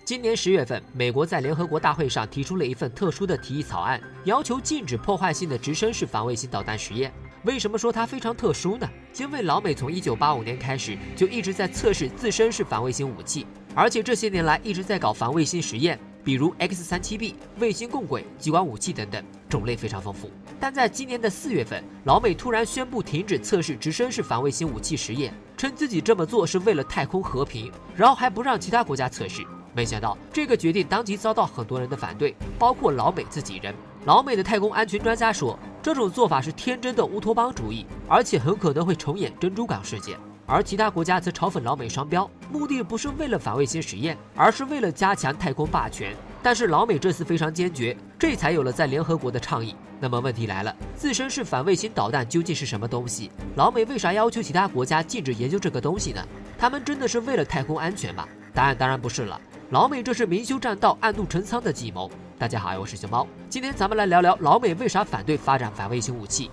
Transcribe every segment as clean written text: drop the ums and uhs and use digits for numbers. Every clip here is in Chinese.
今年10月份，美国在联合国大会上提出了一份特殊的提议草案，要求禁止破坏性的直升式反卫星导弹实验。为什么说它非常特殊呢？因为老美从1985年开始就一直在测试自身式反卫星武器，而且这些年来一直在搞反卫星实验，比如 X-37B、卫星共轨、激光武器等等，种类非常丰富。但在今年的4月份，老美突然宣布停止测试直升式反卫星武器实验，称自己这么做是为了太空和平，然后还不让其他国家测试。没想到这个决定当即遭到很多人的反对，包括老美自己人。老美的太空安全专家说，这种做法是天真的乌托邦主义，而且很可能会重演珍珠港事件。而其他国家则嘲讽老美双标，目的不是为了反卫星实验，而是为了加强太空霸权。但是老美这次非常坚决，这才有了在联合国的倡议。那么问题来了，自身式反卫星导弹究竟是什么东西？老美为啥要求其他国家禁止研究这个东西呢？他们真的是为了太空安全吗？答案当然不是了，老美这是明修栈道，暗度陈仓的计谋。大家好，我是熊猫，今天咱们来聊聊老美为啥反对发展反卫星武器。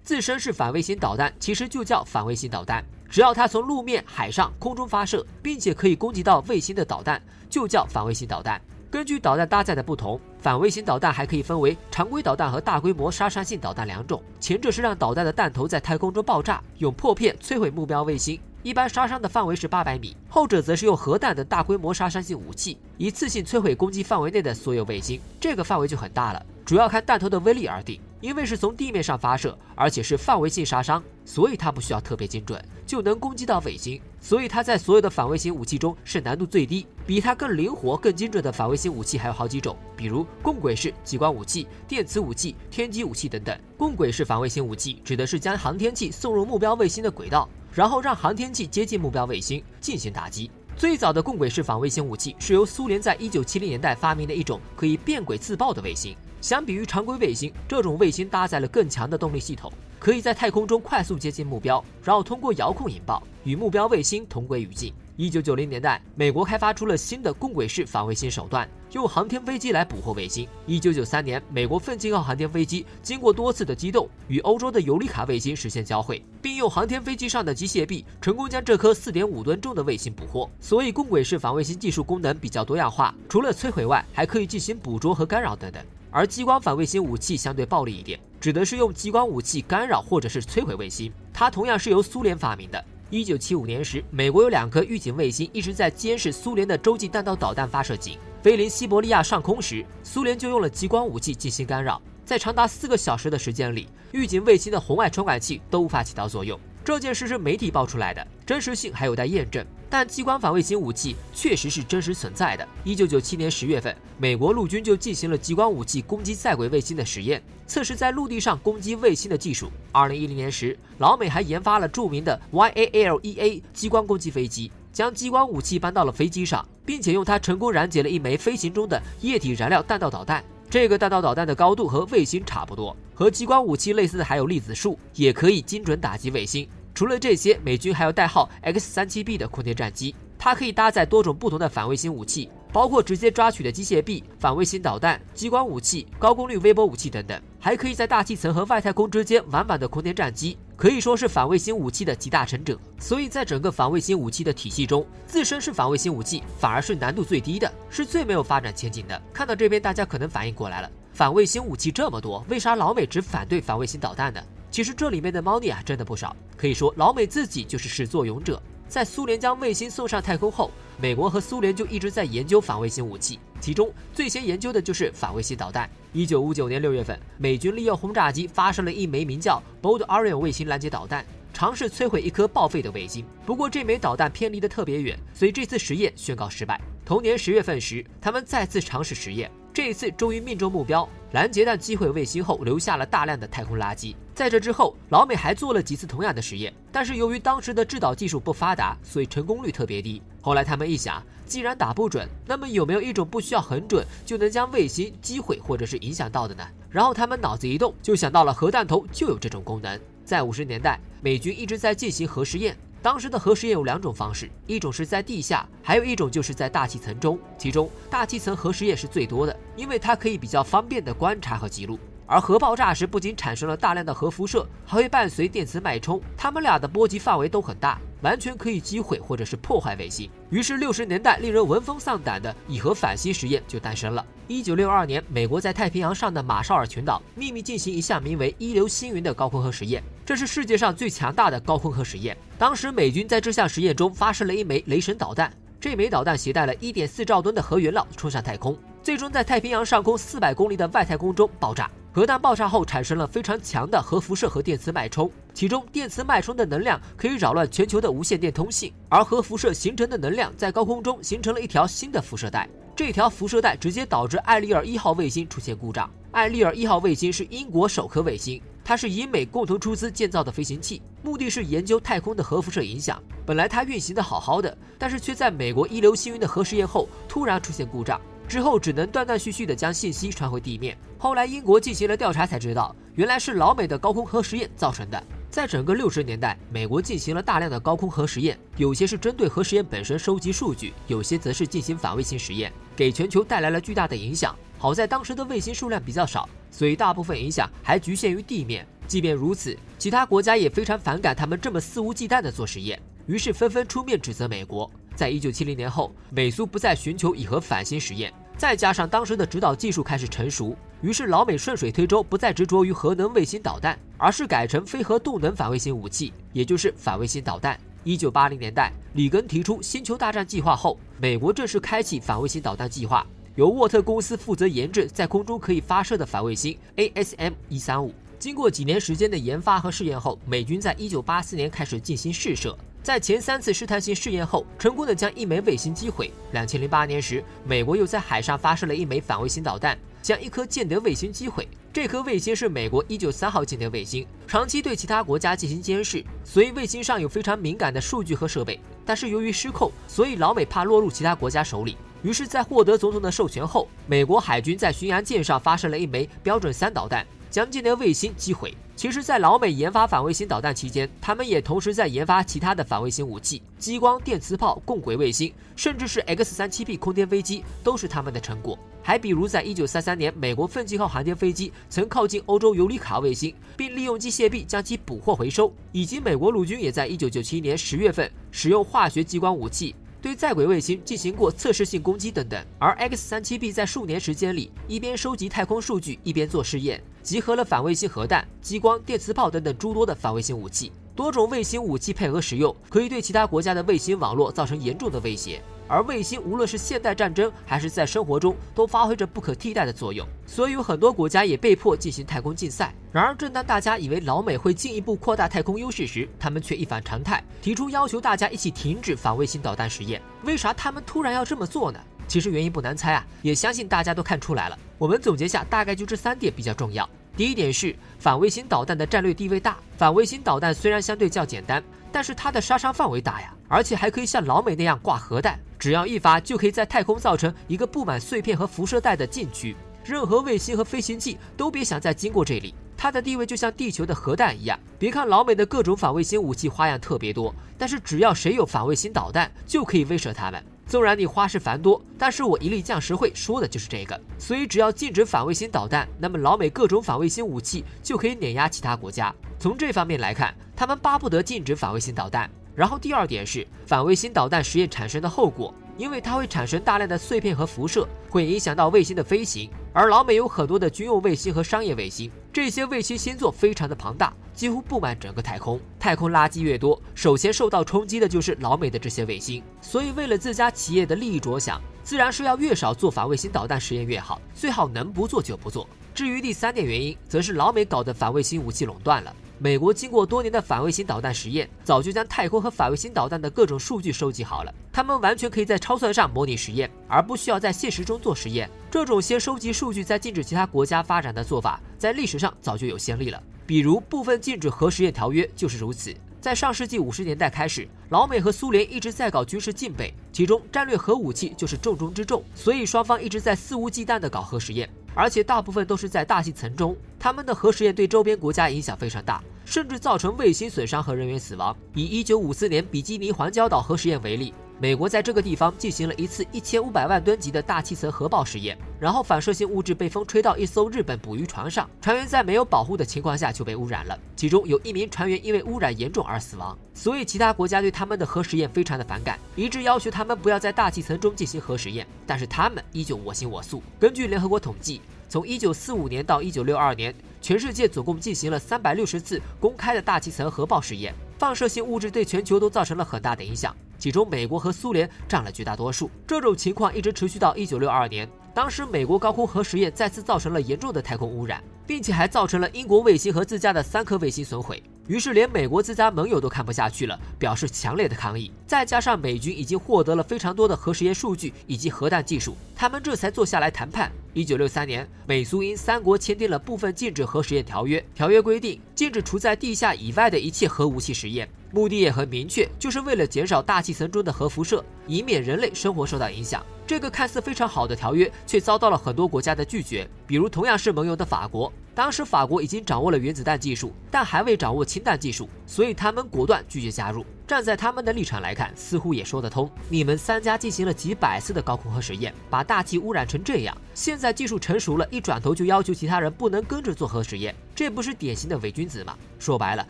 自身式反卫星导弹其实就叫反卫星导弹，只要它从路面、海上、空中发射，并且可以攻击到卫星的导弹，就叫反卫星导弹。根据导弹搭载的不同，反卫星导弹还可以分为常规导弹和大规模杀伤性导弹两种。前者是让导弹的弹头在太空中爆炸，用破片摧毁目标卫星，一般杀伤的范围是800米；后者则是用核弹等大规模杀伤性武器，一次性摧毁攻击范围内的所有卫星，这个范围就很大了，主要看弹头的威力而定。因为是从地面上发射，而且是范围性杀伤，所以它不需要特别精准就能攻击到卫星，所以它在所有的反卫星武器中是难度最低。比它更灵活、更精准的反卫星武器还有好几种，比如共轨式激光武器、电磁武器、天基武器等等。共轨式反卫星武器指的是将航天器送入目标卫星的轨道，然后让航天器接近目标卫星进行打击。最早的共轨式反卫星武器是由苏联在1970年代发明的一种可以变轨自爆的卫星。相比于常规卫星，这种卫星搭载了更强的动力系统，可以在太空中快速接近目标，然后通过遥控引爆，与目标卫星同轨与进。1990年代，美国开发出了新的共轨式反卫星手段，用航天飞机来捕获卫星。1993年，美国奋进号航天飞机经过多次的机动，与欧洲的尤里卡卫星实现交汇，并用航天飞机上的机械臂成功将这颗4.5吨重的卫星捕获。所以，共轨式反卫星技术功能比较多样化，除了摧毁外，还可以进行捕捉和干扰等等。而激光反卫星武器相对暴力一点，指的是用激光武器干扰或者是摧毁卫星，它同样是由苏联发明的。1975年时，美国有2颗预警卫星一直在监视苏联的洲际弹道导弹发射井，飞临西伯利亚上空时，苏联就用了激光武器进行干扰，在长达4个小时的时间里，预警卫星的红外传感器都无法起到作用。这件事是媒体爆出来的，真实性还有待验证，但激光反卫星武器确实是真实存在的。1997年10月份，美国陆军就进行了激光武器攻击在轨卫星的实验，测试在陆地上攻击卫星的技术。2010年时，老美还研发了著名的 YALEA 激光攻击飞机，将激光武器搬到了飞机上，并且用它成功拦截了一枚飞行中的液体燃料弹道导弹。这个弹道导弹的高度和卫星差不多，和激光武器类似的还有粒子束，也可以精准打击卫星。除了这些，美军还有代号 X-37B 的空天战机，它可以搭载多种不同的反卫星武器，包括直接抓取的机械臂、反卫星导弹、激光武器、高功率微波武器等等，还可以在大气层和外太空之间往返的空天战机，可以说是反卫星武器的集大成者。所以在整个反卫星武器的体系中，自身式反卫星武器反而是难度最低的，是最没有发展前景的。看到这边，大家可能反应过来了，反卫星武器这么多，为啥老美只反对反卫星导弹呢？其实这里面的猫腻啊真的不少，可以说老美自己就是始作俑者。在苏联将卫星送上太空后，美国和苏联就一直在研究反卫星武器，其中最先研究的就是反卫星导弹。1959年6月份，美军利用轰炸机发射了一枚名叫 Bold Orion 卫星拦截导弹，尝试摧毁一颗报废的卫星。不过这枚导弹偏离得特别远，所以这次实验宣告失败。同年10月份时，他们再次尝试实验，这一次终于命中目标，拦截弹击毁卫星后留下了大量的太空垃圾。在这之后，老美还做了几次同样的实验，但是由于当时的制导技术不发达，所以成功率特别低。后来他们一想，既然打不准，那么有没有一种不需要很准就能将卫星击毁或者是影响到的呢？然后他们脑子一动，就想到了核弹头就有这种功能。在50年代，美军一直在进行核实验。当时的核实验有2种方式，一种是在地下，还有一种就是在大气层中。其中大气层核实验是最多的，因为它可以比较方便的观察和记录。而核爆炸时不仅产生了大量的核辐射，还会伴随电磁脉冲，它们俩的波及范围都很大，完全可以击毁或者是破坏卫星。于是60年代令人闻风丧胆的以核反星实验就诞生了。1962年，美国在太平洋上的马绍尔群岛秘密进行一项名为一流星云的高空核实验，这是世界上最强大的高空核实验。当时美军在这项实验中发射了一枚雷神导弹，这枚导弹携带了1.4兆吨的核原料冲上太空，最终在太平洋上空400公里的外太空中爆炸。核弹爆炸后产生了非常强的核辐射和电磁脉冲，其中电磁脉冲的能量可以扰乱全球的无线电通信，而核辐射形成的能量在高空中形成了一条新的辐射带，这条辐射带直接导致艾利尔1号卫星出现故障。艾利尔1号卫星是英国首颗卫星，它是英美共同出资建造的飞行器，目的是研究太空的核辐射影响。本来它运行的好好的，但是却在美国一流星云的核试验后突然出现故障，之后只能断断续续地将信息传回地面。后来英国进行了调查才知道，原来是老美的高空核实验造成的。在整个60年代，美国进行了大量的高空核实验，有些是针对核实验本身收集数据，有些则是进行反卫星实验，给全球带来了巨大的影响。好在当时的卫星数量比较少，所以大部分影响还局限于地面。即便如此，其他国家也非常反感他们这么肆无忌惮地做实验，于是纷纷出面指责美国。在1970年后，美苏不再寻求以核反星实验，再加上当时的指导技术开始成熟，于是老美顺水推舟，不再执着于核能卫星导弹，而是改成非核动能反卫星武器，也就是反卫星导弹。1980年代，里根提出星球大战计划后，美国正式开启反卫星导弹计划，由沃特公司负责研制在空中可以发射的反卫星 ASM-135。经过几年时间的研发和试验后，美军在1984年开始进行试射。在前3次试探性试验后，成功的将一枚卫星击毁。2008年时，美国又在海上发射了一枚反卫星导弹，将一颗间谍卫星击毁。这颗卫星是美国193号间谍卫星，长期对其他国家进行监视，所以卫星上有非常敏感的数据和设备。但是由于失控，所以老美怕落入其他国家手里。于是，在获得总统的授权后，美国海军在巡洋舰上发射了一枚标准3导弹，将间谍卫星击毁。其实，在老美研发反卫星导弹期间，他们也同时在研发其他的反卫星武器，激光电磁炮、共轨卫星，甚至是 X-37B 空天飞机都是他们的成果。还比如，在1933年，美国奋进号航天飞机曾靠近欧洲尤里卡卫星，并利用机械臂将其捕获回收，以及美国陆军也在1997年10月份使用化学激光武器对在轨卫星进行过测试性攻击等等。而 X-37B 在数年时间里，一边收集太空数据，一边做试验，集合了反卫星核弹、激光、电磁炮等等诸多的反卫星武器。多种卫星武器配合使用，可以对其他国家的卫星网络造成严重的威胁。而卫星无论是现代战争还是在生活中，都发挥着不可替代的作用，所以有很多国家也被迫进行太空竞赛。然而，正当大家以为老美会进一步扩大太空优势时，他们却一反常态，提出要求大家一起停止反卫星导弹实验。为啥他们突然要这么做呢？其实原因不难猜啊，也相信大家都看出来了。我们总结下，大概就这3点比较重要。第一点是反卫星导弹的战略地位大。反卫星导弹虽然相对较简单，但是它的杀伤范围大呀，而且还可以像老美那样挂核弹，只要一发就可以在太空造成一个布满碎片和辐射带的禁区，任何卫星和飞行器都别想再经过这里。它的地位就像地球的核弹一样。别看老美的各种反卫星武器花样特别多，但是只要谁有反卫星导弹，就可以威慑他们。纵然你花式繁多，但是我一力降十会说的就是这个。所以只要禁止反卫星导弹，那么老美各种反卫星武器就可以碾压其他国家。从这方面来看，他们巴不得禁止反卫星导弹。然后第二点是反卫星导弹实验产生的后果，因为它会产生大量的碎片和辐射，会影响到卫星的飞行。而老美有很多的军用卫星和商业卫星，这些卫星星座非常的庞大，几乎布满整个太空。太空垃圾越多，首先受到冲击的就是老美的这些卫星。所以为了自家企业的利益着想，自然是要越少做反卫星导弹实验越好，最好能不做就不做。至于第3点原因，则是老美搞的反卫星武器垄断了。美国经过多年的反卫星导弹实验，早就将太空和反卫星导弹的各种数据收集好了，他们完全可以在超算上模拟实验，而不需要在现实中做实验。这种先收集数据再禁止其他国家发展的做法，在历史上早就有先例了，比如部分禁止核实验条约就是如此。在上世纪50年代开始，老美和苏联一直在搞军事竞备，其中战略核武器就是重中之重，所以双方一直在肆无忌惮地搞核实验，而且大部分都是在大气层中。他们的核实验对周边国家影响非常大，甚至造成卫星损伤和人员死亡。以1954年比基尼环礁岛核实验为例，美国在这个地方进行了一次1500万吨级的大气层核爆实验，然后反射性物质被风吹到一艘日本捕鱼船上，船员在没有保护的情况下就被污染了，其中有1名船员因为污染严重而死亡。所以其他国家对他们的核实验非常的反感，一致要求他们不要在大气层中进行核实验，但是他们依旧我行我素。根据联合国统计，从1945年到1962年，全世界总共进行了360次公开的大气层核爆实验，放射性物质对全球都造成了很大的影响，其中美国和苏联占了绝大多数。这种情况一直持续到1962年，当时美国高空核实验再次造成了严重的太空污染，并且还造成了英国卫星和自家的3颗卫星损毁。于是连美国自家盟友都看不下去了，表示强烈的抗议。再加上美军已经获得了非常多的核实验数据以及核弹技术，他们这才坐下来谈判。1963年，美苏英3国签订了部分禁止核实验条约，条约规定禁止处在地下以外的一切核武器实验，目的也很明确，就是为了减少大气层中的核辐射，以免人类生活受到影响。这个看似非常好的条约，却遭到了很多国家的拒绝，比如同样是盟友的法国。当时法国已经掌握了原子弹技术，但还未掌握氢弹技术，所以他们果断拒绝加入。站在他们的立场来看，似乎也说得通。你们3家进行了几百次的高空核实验，把大气污染成这样，现在技术成熟了，一转头就要求其他人不能跟着做核实验，这不是典型的伪君子吗？说白了，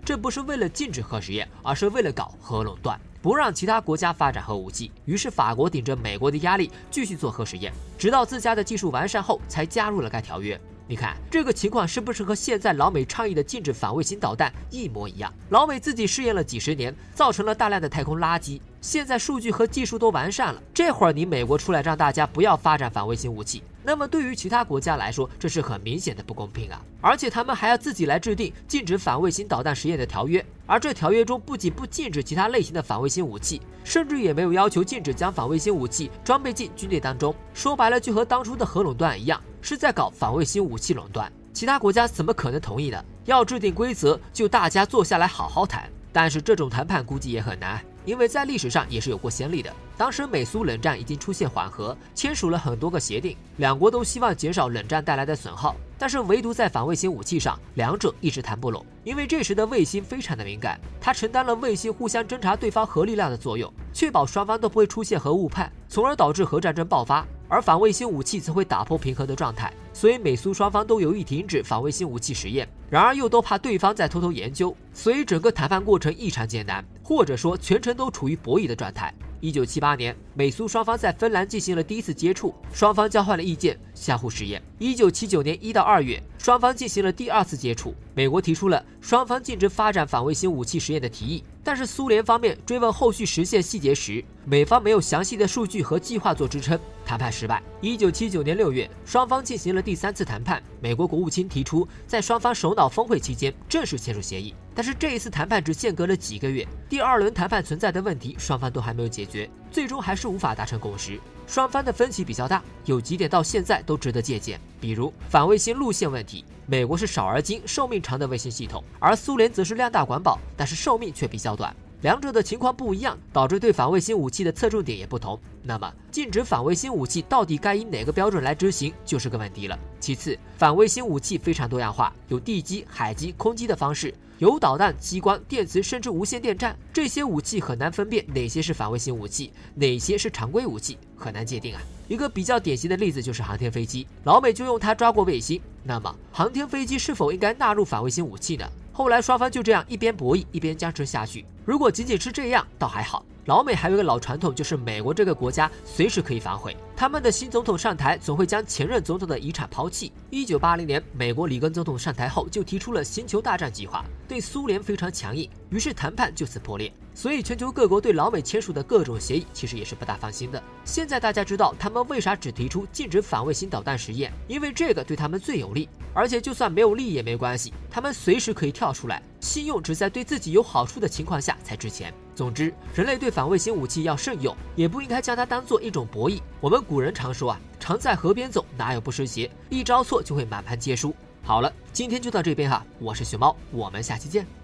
这不是为了禁止核实验，而是为了搞核垄断，不让其他国家发展核武器。于是法国顶着美国的压力继续做核实验，直到自家的技术完善后才加入了该条约。你看这个情况是不是和现在老美倡议的禁止反卫星导弹一模一样？老美自己试验了几十年，造成了大量的太空垃圾，现在数据和技术都完善了，这会儿你美国出来让大家不要发展反卫星武器，那么对于其他国家来说，这是很明显的不公平啊！而且他们还要自己来制定禁止反卫星导弹实验的条约，而这条约中不仅不禁止其他类型的反卫星武器，甚至也没有要求禁止将反卫星武器装备进军队当中。说白了，就和当初的核垄断一样，是在搞反卫星武器垄断。其他国家怎么可能同意呢？要制定规则，就大家坐下来好好谈。但是这种谈判估计也很难，因为在历史上也是有过先例的。当时美苏冷战已经出现缓和，签署了很多个协定，两国都希望减少冷战带来的损耗，但是唯独在反卫星武器上，两者一直谈不拢。因为这时的卫星非常的敏感，它承担了卫星互相侦察对方核力量的作用，确保双方都不会出现核误判，从而导致核战争爆发。而反卫星武器则会打破平衡的状态，所以美苏双方都有意停止反卫星武器实验，然而又都怕对方在偷偷研究，所以整个谈判过程异常艰难，或者说全程都处于博弈的状态。1978年，美苏双方在芬兰进行了第一次接触，双方交换了意见，相互试验。1979年1到2月，双方进行了第2次接触，美国提出了双方禁止发展反卫星武器实验的提议，但是苏联方面追问后续实现细节时，美方没有详细的数据和计划做支撑，谈判失败。1979年6月，双方进行了第3次谈判，美国国务卿提出在双方首脑峰会期间正式签署协议，但是这一次谈判只间隔了几个月，第2轮谈判存在的问题双方都还没有解决，最终还是无法达成共识。双方的分歧比较大，有几点到现在都值得借鉴，比如反卫星路线问题，美国是少而精、寿命长的卫星系统，而苏联则是量大管饱，但是寿命却比较短。两者的情况不一样，导致对反卫星武器的侧重点也不同。那么，禁止反卫星武器到底该以哪个标准来执行，就是个问题了。其次，反卫星武器非常多样化，有地基、海基、空基的方式，有导弹、激光、电磁，甚至无线电站。这些武器很难分辨哪些是反卫星武器，哪些是常规武器，很难界定啊。一个比较典型的例子就是航天飞机，老美就用它抓过卫星。那么，航天飞机是否应该纳入反卫星武器呢？后来双方就这样一边博弈一边僵持下去。如果仅仅是这样倒还好，老美还有一个老传统，就是美国这个国家随时可以反悔，他们的新总统上台总会将前任总统的遗产抛弃。1980年，美国里根总统上台后就提出了星球大战计划，对苏联非常强硬，于是谈判就此破裂。所以全球各国对老美签署的各种协议其实也是不大放心的。现在大家知道他们为啥只提出禁止反卫星导弹实验，因为这个对他们最有利，而且就算没有利也没关系，他们随时可以跳出来，信用只在对自己有好处的情况下才值钱。总之，人类对反卫星武器要慎用，也不应该将它当做一种博弈。我们古人常说啊，常在河边走，哪有不湿鞋，一招错就会满盘皆输。好了，今天就到这边哈，我是熊猫，我们下期见。